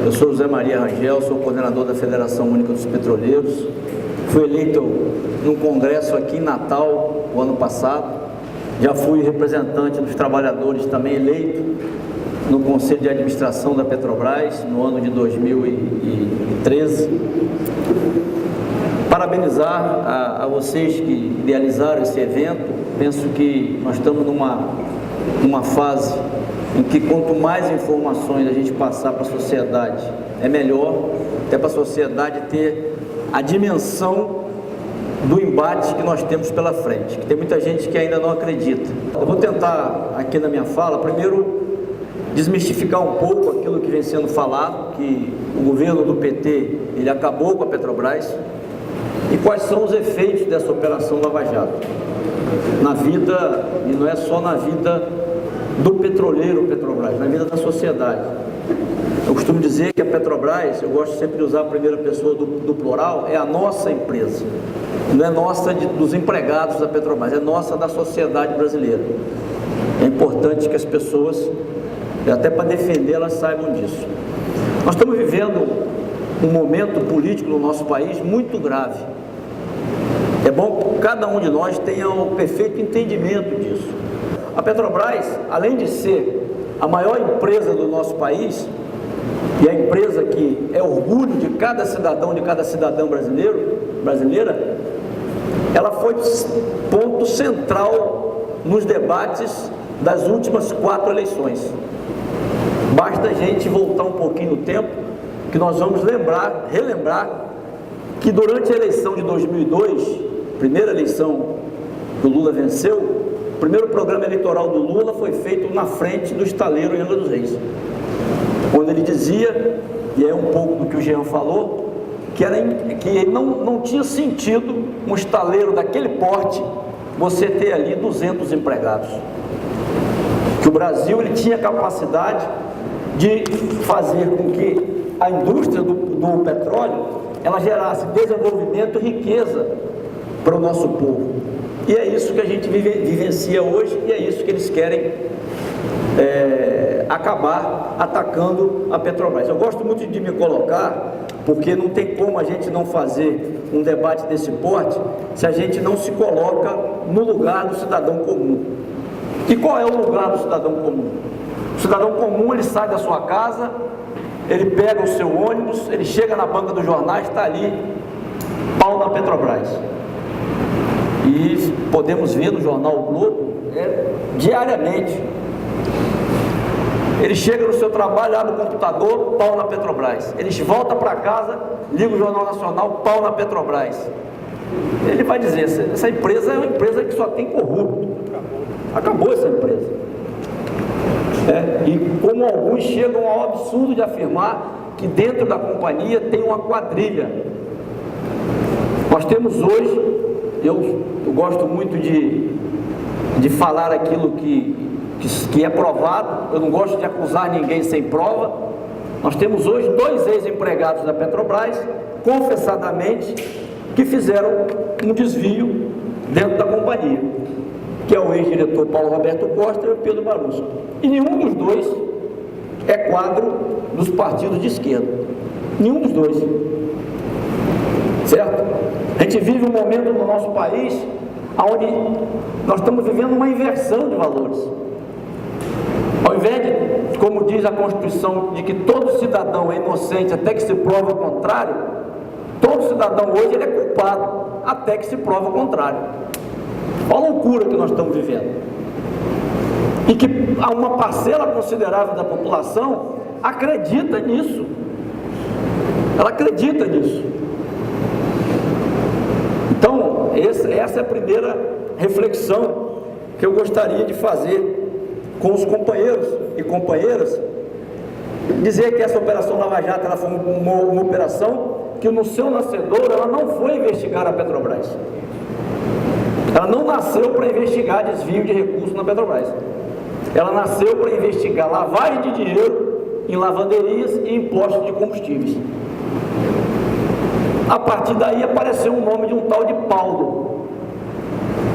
Eu sou José Maria Rangel, sou coordenador da Federação Única dos Petroleiros. Fui eleito num congresso aqui em Natal, o ano passado. Já fui representante dos trabalhadores, também eleito no Conselho de Administração da Petrobras, no ano de 2013. Parabenizar a vocês que idealizaram esse evento. Penso que nós estamos numa fase em que quanto mais informações a gente passar para a sociedade, é melhor, até para a sociedade ter a dimensão do embate que nós temos pela frente, que tem muita gente que ainda não acredita. Eu vou tentar, aqui na minha fala, primeiro desmistificar um pouco aquilo que vem sendo falado, que o governo do PT, ele acabou com a Petrobras, e quais são os efeitos dessa operação Lava Jato na vida, e não é só na vida do petroleiro Petrobras, na vida da sociedade. Eu costumo dizer que a Petrobras, eu gosto sempre de usar a primeira pessoa do plural, é a nossa empresa. Não é nossa dos empregados da Petrobras, é nossa da sociedade brasileira. É importante que as pessoas, até para defender, elas saibam disso. Nós estamos vivendo um momento político no nosso país muito grave. É bom que cada um de nós tenha o perfeito entendimento disso. A Petrobras, além de ser a maior empresa do nosso país, e a empresa que é orgulho de cada cidadão, de cada cidadã brasileira, ela foi ponto central nos debates das últimas 4 eleições. Basta a gente voltar um pouquinho no tempo, que nós vamos relembrar que durante a eleição de 2002, primeira eleição que o Lula venceu, o primeiro programa eleitoral do Lula foi feito na frente do estaleiro em Angra dos Reis, quando ele dizia, e é um pouco do que o Jean falou, que não tinha sentido um estaleiro daquele porte você ter ali 200 empregados, que o Brasil ele tinha capacidade de fazer com que a indústria do petróleo ela gerasse desenvolvimento e riqueza para o nosso povo. E é isso que a gente vivencia hoje, e é isso que eles querem acabar atacando a Petrobras. Eu gosto muito de me colocar, porque não tem como a gente não fazer um debate desse porte se a gente não se coloca no lugar do cidadão comum. E qual é o lugar do cidadão comum? O cidadão comum, ele sai da sua casa, ele pega o seu ônibus, ele chega na banca dos jornais, está ali, pau na Petrobras. E podemos ver no jornal O Globo diariamente. Ele chega no seu trabalho, abre o computador, pau na Petrobras. Ele volta para casa, liga o Jornal Nacional, pau na Petrobras. Ele vai dizer, essa empresa é uma empresa que só tem corrupto. Acabou essa empresa. E como alguns chegam ao absurdo de afirmar que dentro da companhia tem uma quadrilha. Nós temos hoje, eu gosto muito de falar aquilo que é provado, eu não gosto de acusar ninguém sem prova. Nós temos hoje 2 ex-empregados da Petrobras, confessadamente, que fizeram um desvio dentro da companhia, que é o ex-diretor Paulo Roberto Costa e o Pedro Barusco. E nenhum dos 2 é quadro dos partidos de esquerda. Nenhum dos 2. Certo? A gente vive um momento no nosso país onde nós estamos vivendo uma inversão de valores. Ao invés de, como diz a Constituição, de que todo cidadão é inocente até que se prove o contrário, todo cidadão hoje ele é culpado até que se prove o contrário. Olha a loucura que nós estamos vivendo. E que uma parcela considerável da população acredita nisso. Ela acredita nisso. Então, essa é a primeira reflexão que eu gostaria de fazer com os companheiros e companheiras. Dizer que essa operação Lava Jato ela foi uma operação que no seu nascedor ela não foi investigar a Petrobras. Ela não nasceu para investigar desvio de recursos na Petrobras. Ela nasceu para investigar lavagem de dinheiro em lavanderias e impostos de combustíveis. A partir daí apareceu o nome de um tal de Paulo.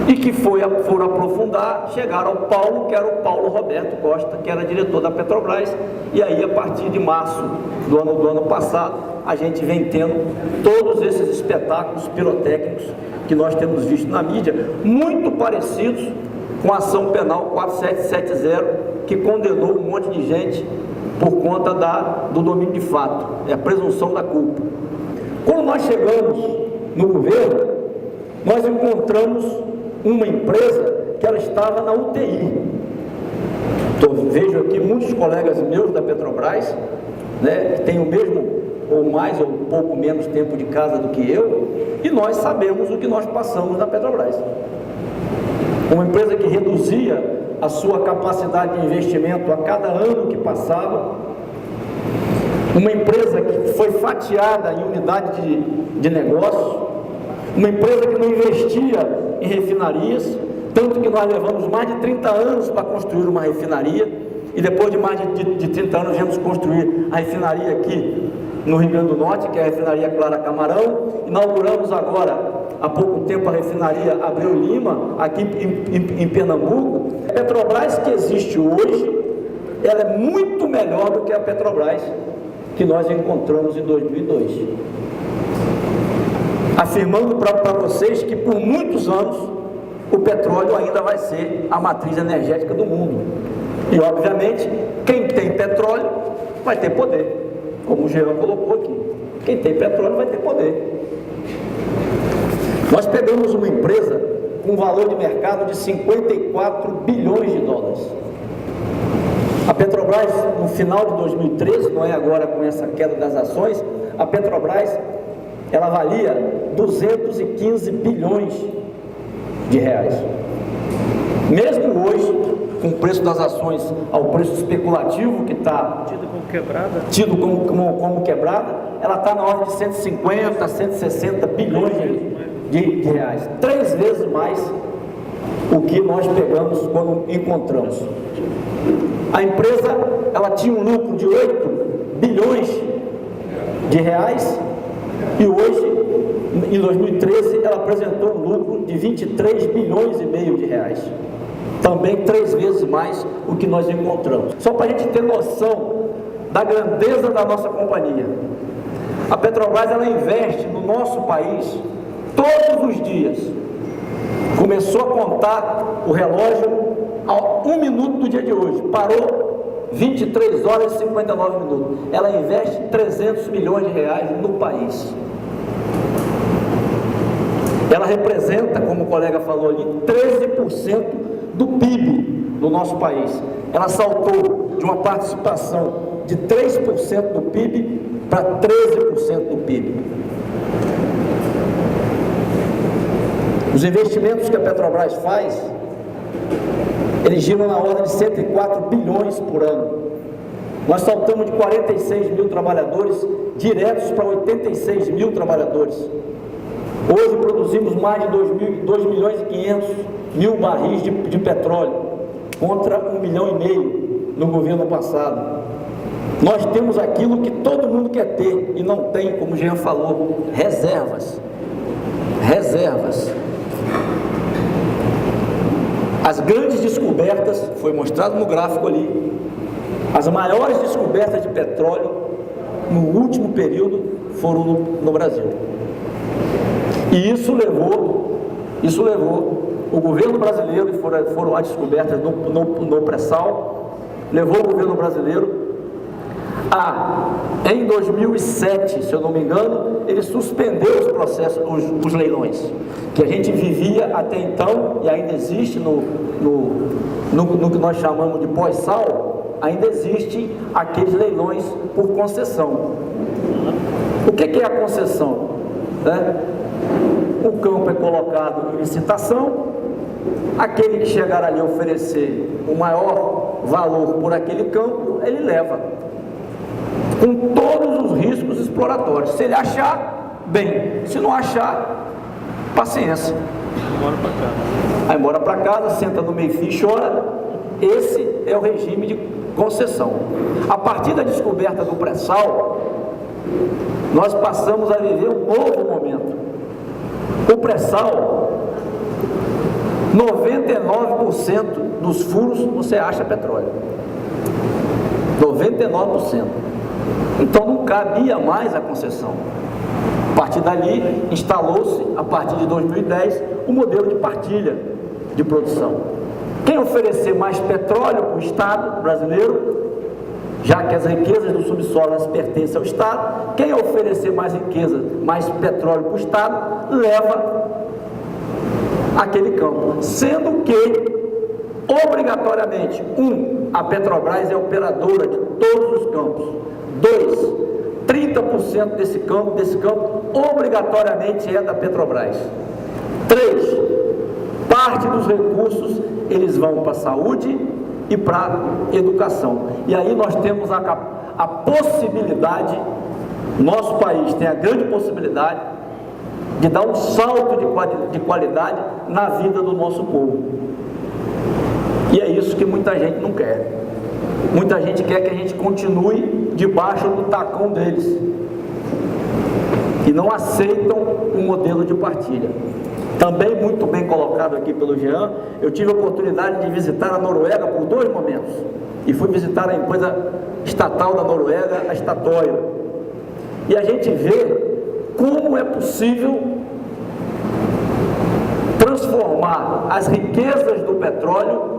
e que foram aprofundar, chegaram ao Paulo, que era o Paulo Roberto Costa, que era diretor da Petrobras, e aí a partir de março do ano passado, a gente vem tendo todos esses espetáculos pirotécnicos que nós temos visto na mídia, muito parecidos com a ação penal 4770, que condenou um monte de gente por conta do domínio de fato, é a presunção da culpa. Quando nós chegamos no governo, nós encontramos uma empresa que ela estava na UTI. Então, vejo aqui muitos colegas meus da Petrobras, né, que têm o mesmo ou mais ou pouco menos tempo de casa do que eu, e nós sabemos o que nós passamos na Petrobras. Uma empresa que reduzia a sua capacidade de investimento a cada ano que passava, uma empresa que foi fatiada em unidade de negócio, uma empresa que não investia em refinarias, tanto que nós levamos mais de 30 anos para construir uma refinaria, e depois de mais de 30 anos viemos construir a refinaria aqui no Rio Grande do Norte, que é a refinaria Clara Camarão. Inauguramos agora, há pouco tempo, a refinaria Abreu Lima, aqui em Pernambuco. A Petrobras que existe hoje, ela é muito melhor do que a Petrobras que nós encontramos em 2002. Afirmando para vocês que por muitos anos o petróleo ainda vai ser a matriz energética do mundo. E obviamente, quem tem petróleo vai ter poder. Como o Jean colocou aqui, quem tem petróleo vai ter poder. Nós pegamos uma empresa com um valor de mercado de 54 bilhões de dólares. A Petrobras, no final de 2013, não é agora com essa queda das ações, a Petrobras, ela valia 215 bilhões de reais. Mesmo hoje, com o preço das ações ao preço especulativo que está tido como quebrada, ela está na ordem de 150, 160 bilhões de reais. 3 vezes mais o que nós pegamos quando encontramos. A empresa, ela tinha um lucro de 8 bilhões de reais e hoje, em 2013, ela apresentou um lucro de 23 bilhões e meio de reais. Também 3 vezes mais o que nós encontramos. Só para a gente ter noção da grandeza da nossa companhia. A Petrobras, ela investe no nosso país todos os dias. Começou a contar o relógio a 1 minuto do dia de hoje. Parou 23 horas e 59 minutos. Ela investe 300 milhões de reais no país. Ela representa, como o colega falou ali, 13% do PIB do nosso país. Ela saltou de uma participação de 3% do PIB para 13% do PIB. Os investimentos que a Petrobras faz, eles giram na ordem de 104 bilhões por ano. Nós saltamos de 46 mil trabalhadores diretos para 86 mil trabalhadores. Hoje produzimos mais de 2 milhões e 500 mil barris de petróleo, contra 1,5 milhão no governo passado. Nós temos aquilo que todo mundo quer ter e não tem, como o Jean falou, reservas. Reservas. As grandes descobertas, foi mostrado no gráfico ali, as maiores descobertas de petróleo no último período foram no Brasil. E isso levou o governo brasileiro, e foram as descobertas no pré-sal, levou o governo brasileiro em 2007, se eu não me engano, ele suspendeu os processos, os leilões, que a gente vivia até então, e ainda existe no que nós chamamos de pós-sal, ainda existem aqueles leilões por concessão. O que é a concessão? O campo é colocado em licitação, aquele que chegar ali a oferecer o maior valor por aquele campo, ele leva, com todos os riscos exploratórios. Se ele achar, bem; se não achar, paciência. Vai embora para casa, senta no meio-fio e chora. Esse é o regime de concessão. A partir da descoberta do pré-sal, nós passamos a viver um novo momento. O pré-sal, 99% dos furos você acha petróleo. 99%. Então não cabia mais a concessão. A partir dali, instalou-se, a partir de 2010, o modelo de partilha de produção. Quem oferecer mais petróleo para o Estado brasileiro, já que as riquezas do subsolo pertencem ao Estado, quem oferecer mais riqueza, mais petróleo para o Estado, leva aquele campo. Sendo que, obrigatoriamente, a Petrobras é operadora de todos os campos. 2, 30% desse campo obrigatoriamente é da Petrobras. 3, parte dos recursos eles vão para a saúde e para a educação. E aí nós temos a possibilidade, nosso país tem a grande possibilidade de dar um salto de qualidade na vida do nosso povo. E é isso que muita gente não quer. Muita gente quer que a gente continue debaixo do tacão deles e não aceitam o modelo de partilha. Também muito bem colocado aqui pelo Jean, eu tive a oportunidade de visitar a Noruega por 2 momentos e fui visitar a empresa estatal da Noruega, a Statoil, e a gente vê como é possível transformar as riquezas do petróleo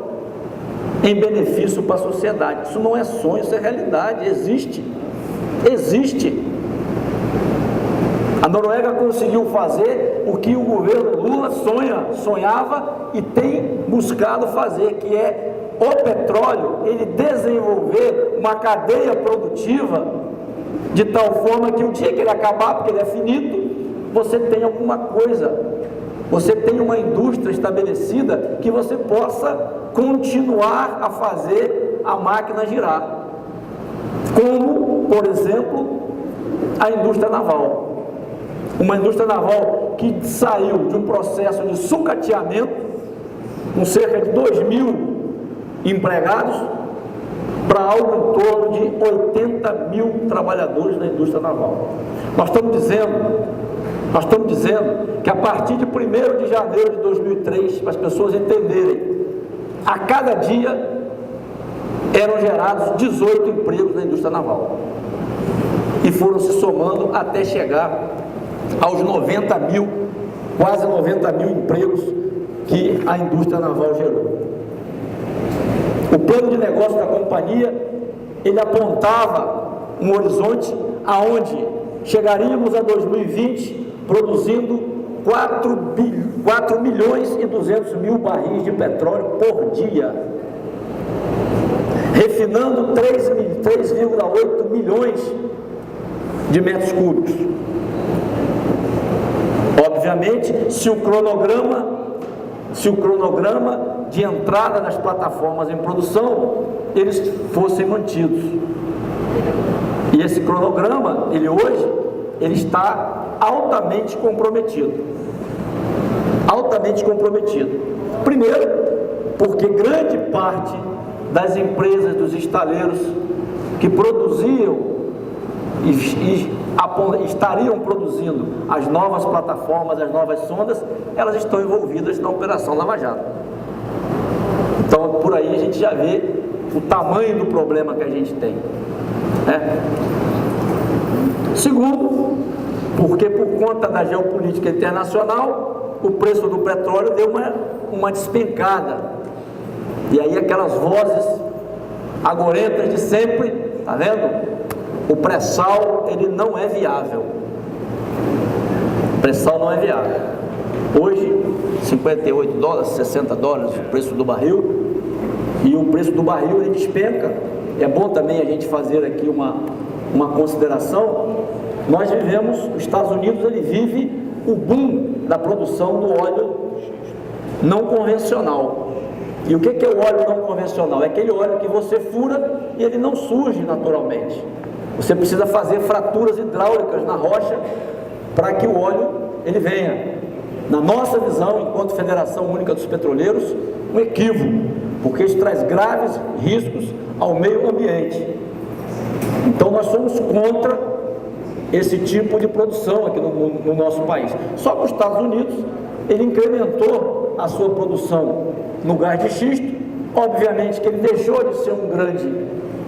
em benefício para a sociedade. Isso não é sonho, isso é realidade, existe. A Noruega conseguiu fazer o que o governo Lula sonhava e tem buscado fazer, que é o petróleo, ele desenvolver uma cadeia produtiva de tal forma que o dia que ele acabar, porque ele é finito, você tem alguma coisa, você tem uma indústria estabelecida que você possa continuar a fazer a máquina girar, como, por exemplo, a indústria naval. Uma indústria naval que saiu de um processo de sucateamento, com cerca de 2.000 empregados, para algo em torno de 80.000 trabalhadores na indústria naval. Nós estamos dizendo que a partir de 1º de janeiro de 2003, para as pessoas entenderem, a cada dia eram gerados 18 empregos na indústria naval. E foram se somando até chegar aos 90.000, quase 90.000 empregos que a indústria naval gerou. O plano de negócio da companhia, ele apontava um horizonte aonde chegaríamos a 2020 produzindo 4 milhões e 200 mil barris de petróleo por dia, refinando 3,8 milhões de metros cúbicos. Obviamente, se o cronograma de entrada das plataformas em produção, eles fossem mantidos. E esse cronograma, ele está altamente comprometido. Altamente comprometido. Primeiro, porque grande parte das empresas, dos estaleiros que produziam e estariam produzindo as novas plataformas, as novas sondas, elas estão envolvidas na Operação Lava Jato. Então, por aí a gente já vê o tamanho do problema que a gente tem, né? Segundo, porque por conta da geopolítica internacional, o preço do petróleo deu uma despencada. E aí aquelas vozes agorentas de sempre, tá vendo? O pré-sal, ele não é viável. O pré-sal não é viável. Hoje, 58 dólares, 60 dólares o preço do barril, e o preço do barril ele despenca. É bom também a gente fazer aqui uma consideração. Nós vivemos, os Estados Unidos, ele vive o boom da produção do óleo não convencional. E o que é o óleo não convencional? É aquele óleo que você fura e ele não surge naturalmente. Você precisa fazer fraturas hidráulicas na rocha para que o óleo ele venha. Na nossa visão, enquanto Federação Única dos Petroleiros, um equívoco, porque isso traz graves riscos ao meio ambiente. Então nós somos contra esse tipo de produção aqui no nosso país. Só que os Estados Unidos, ele incrementou a sua produção no gás de xisto, obviamente que ele deixou de ser um grande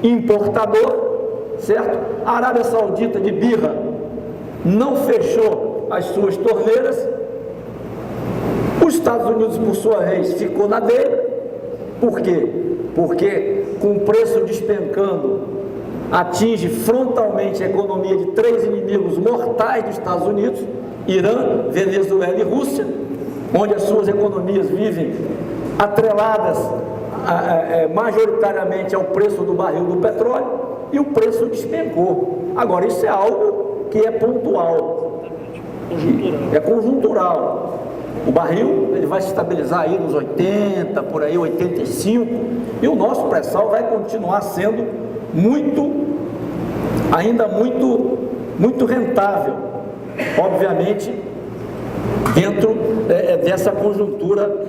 importador, certo? A Arábia Saudita, de birra, não fechou as suas torneiras. Os Estados Unidos, por sua vez, ficou na dele. Por quê? Porque com o preço despencando, atinge frontalmente a economia de três inimigos mortais dos Estados Unidos: Irã, Venezuela e Rússia, onde as suas economias vivem atreladas majoritariamente ao preço do barril do petróleo, e o preço despencou. Agora, isso é algo que é pontual, é conjuntural. O barril ele vai se estabilizar aí nos 80, por aí 85, e o nosso pré-sal vai continuar sendo ainda muito rentável, obviamente, dentro dessa conjuntura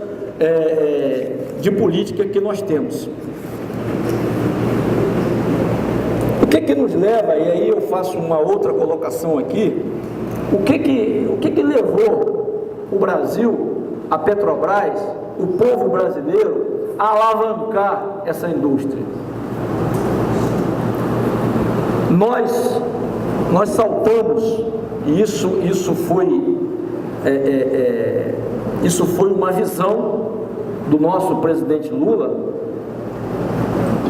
de política que nós temos. O que nos leva, e aí eu faço uma outra colocação aqui, o que levou o Brasil, a Petrobras, o povo brasileiro, a alavancar essa indústria? Nós saltamos, e isso foi uma visão do nosso presidente Lula,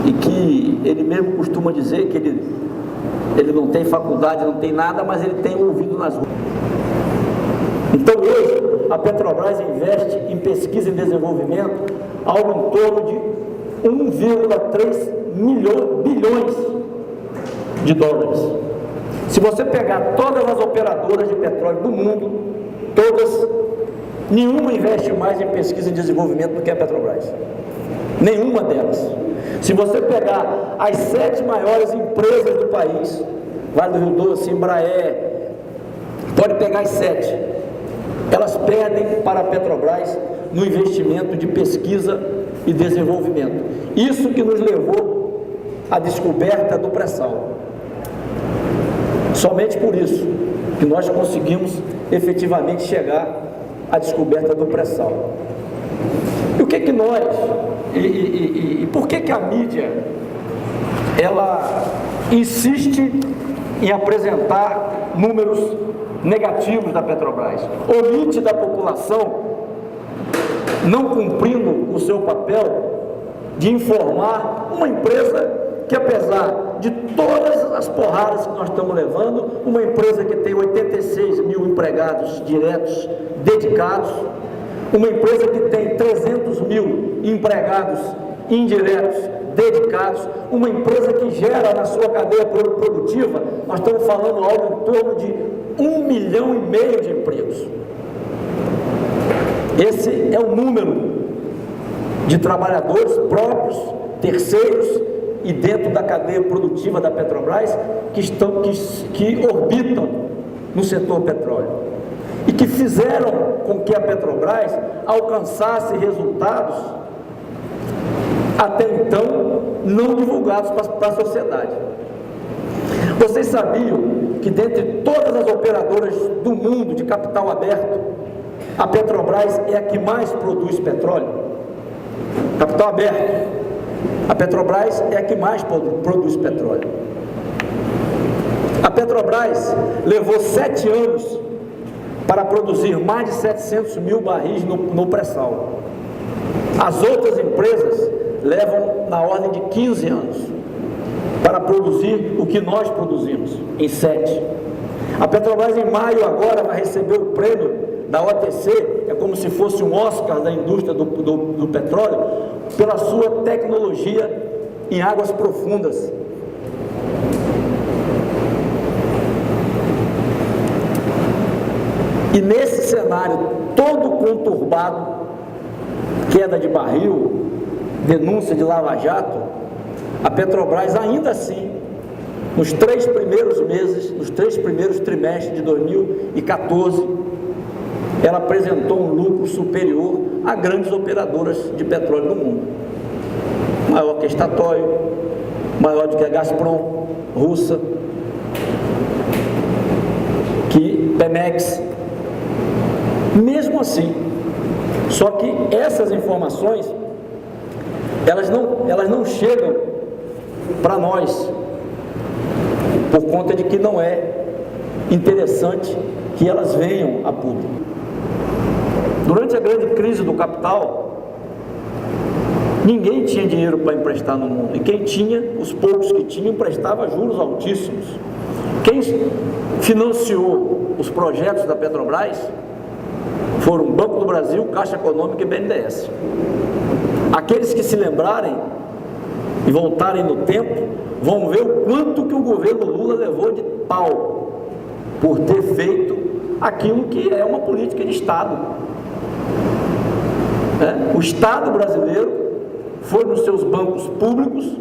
e que ele mesmo costuma dizer que ele não tem faculdade, não tem nada, mas ele tem ouvido nas ruas. Então hoje a Petrobras investe em pesquisa e desenvolvimento algo em torno de 1,3 bilhões de dólares. Se você pegar todas as operadoras de petróleo do mundo, todas, nenhuma investe mais em pesquisa e desenvolvimento do que a Petrobras. Nenhuma delas. Se você pegar as 7 maiores empresas do país, Vale do Rio Doce, Embraer, pode pegar as 7, elas perdem para a Petrobras no investimento de pesquisa e desenvolvimento. Isso que nos levou à descoberta do pré-sal. Somente por isso que nós conseguimos efetivamente chegar à descoberta do pré-sal. E o que nós, e por que a mídia, ela insiste em apresentar números negativos da Petrobras? Omite da população, não cumprindo o seu papel de informar uma empresa que, apesar de todas as porradas que nós estamos levando, uma empresa que tem 86 mil empregados diretos dedicados, uma empresa que tem 300 mil empregados indiretos dedicados, uma empresa que gera na sua cadeia produtiva, nós estamos falando algo em torno de 1,5 milhão de empregos. Esse é o número de trabalhadores próprios, terceiros e dentro da cadeia produtiva da Petrobras que orbitam no setor petróleo e que fizeram com que a Petrobras alcançasse resultados até então não divulgados para a sociedade. Vocês sabiam que dentre todas as operadoras do mundo de capital aberto, a Petrobras é a que mais produz petróleo? Capital aberto. A Petrobras é a que mais produz petróleo. A Petrobras levou 7 anos para produzir mais de 700 mil barris no pré-sal. As outras empresas levam na ordem de 15 anos para produzir o que nós produzimos em 7. A Petrobras em maio agora vai receber o prêmio da OTC, é como se fosse um Oscar da indústria do petróleo, pela sua tecnologia em águas profundas. E nesse cenário todo conturbado, queda de barril, denúncia de lava-jato, a Petrobras ainda assim, nos 3 primeiros meses, nos 3 primeiros trimestres de 2014, ela apresentou um lucro superior a grandes operadoras de petróleo do mundo. Maior que a Statoil, maior do que a Gazprom, russa, que Pemex. Mesmo assim, Só que essas informações, elas não chegam para nós, por conta de que não é interessante que elas venham a público. Durante a grande crise do capital, ninguém tinha dinheiro para emprestar no mundo, e quem tinha, os poucos que tinham, emprestava juros altíssimos. Quem financiou os projetos da Petrobras foram o Banco do Brasil, Caixa Econômica e BNDES. Aqueles que se lembrarem e voltarem no tempo, vão ver o quanto que o governo Lula levou de pau por ter feito aquilo que é uma política de Estado. O Estado brasileiro foi nos seus bancos públicos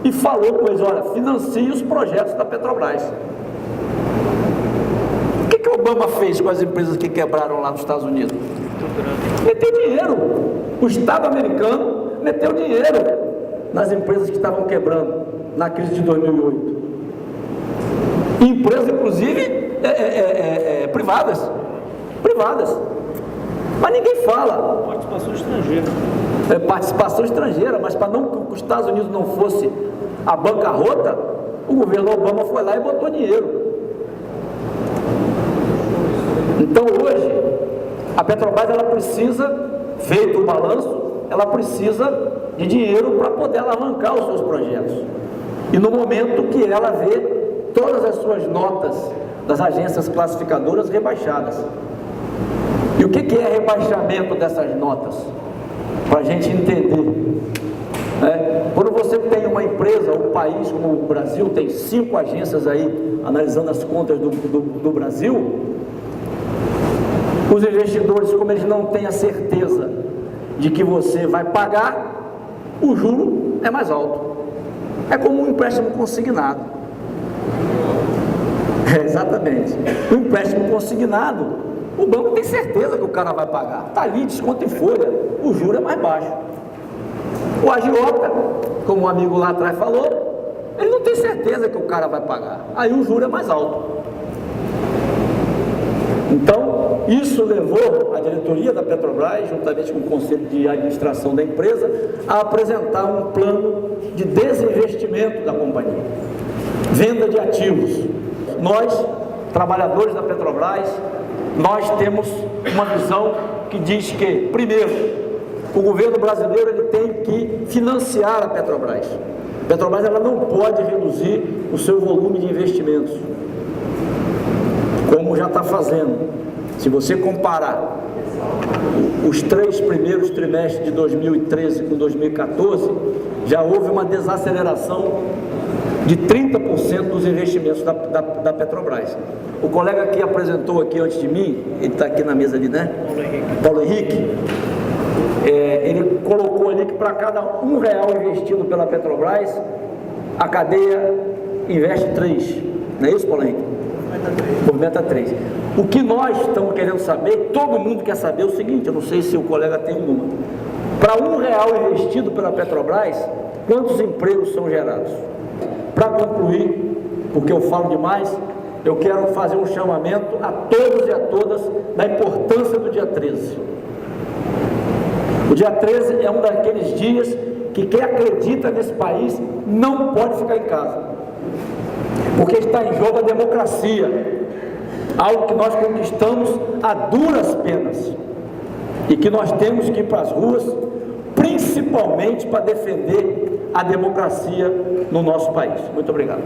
e falou com eles: olha, financie os projetos da Petrobras. O que o Obama fez com as empresas que quebraram lá nos Estados Unidos? Meteu dinheiro. O Estado americano meteu dinheiro nas empresas que estavam quebrando na crise de 2008. Empresas, inclusive, privadas. Mas ninguém fala. Participação estrangeira. Participação estrangeira, mas para não que os Estados Unidos não fosse a bancarrota, o governo Obama foi lá e botou dinheiro. Então hoje, a Petrobras, ela precisa, feito o balanço, ela precisa de dinheiro para poder alavancar os seus projetos. E no momento que ela vê todas as suas notas das agências classificadoras rebaixadas. E o que é rebaixamento dessas notas? Para a gente entender. Quando você tem uma empresa, um país como o Brasil, tem 5 agências aí analisando as contas do Brasil, os investidores, como eles não têm a certeza de que você vai pagar, o juro é mais alto. É como um empréstimo consignado. Exatamente. O empréstimo consignado, o banco tem certeza que o cara vai pagar. Está ali, desconto em folha, o juro é mais baixo. O agiota, como o amigo lá atrás falou, ele não tem certeza que o cara vai pagar. Aí o juro é mais alto. Então, isso levou a diretoria da Petrobras, juntamente com o conselho de administração da empresa, a apresentar um plano de desinvestimento da companhia, venda de ativos. Nós, trabalhadores da Petrobras, nós temos uma visão que diz que, primeiro, o governo brasileiro ele tem que financiar a Petrobras. A Petrobras ela não pode reduzir o seu volume de investimentos, como já está fazendo. Se você comparar os 3 primeiros trimestres de 2013 com 2014, já houve uma desaceleração de 30% dos investimentos da Petrobras. O colega que apresentou aqui antes de mim, ele está aqui na mesa ali, né? Paulo Henrique. Ele colocou ali que para cada R$1 investido pela Petrobras, a cadeia investe 3. Não é isso, Paulo Henrique? Movimenta 3. O que nós estamos querendo saber, todo mundo quer saber o seguinte, eu não sei se o colega tem um número. Para R$1 investido pela Petrobras, quantos empregos são gerados? Para concluir, porque eu falo demais, eu quero fazer um chamamento a todos e a todas da importância do dia 13. O dia 13 é um daqueles dias que quem acredita nesse país não pode ficar em casa, porque está em jogo a democracia, algo que nós conquistamos a duras penas e que nós temos que ir para as ruas, principalmente para defender a democracia no nosso país. Muito obrigado.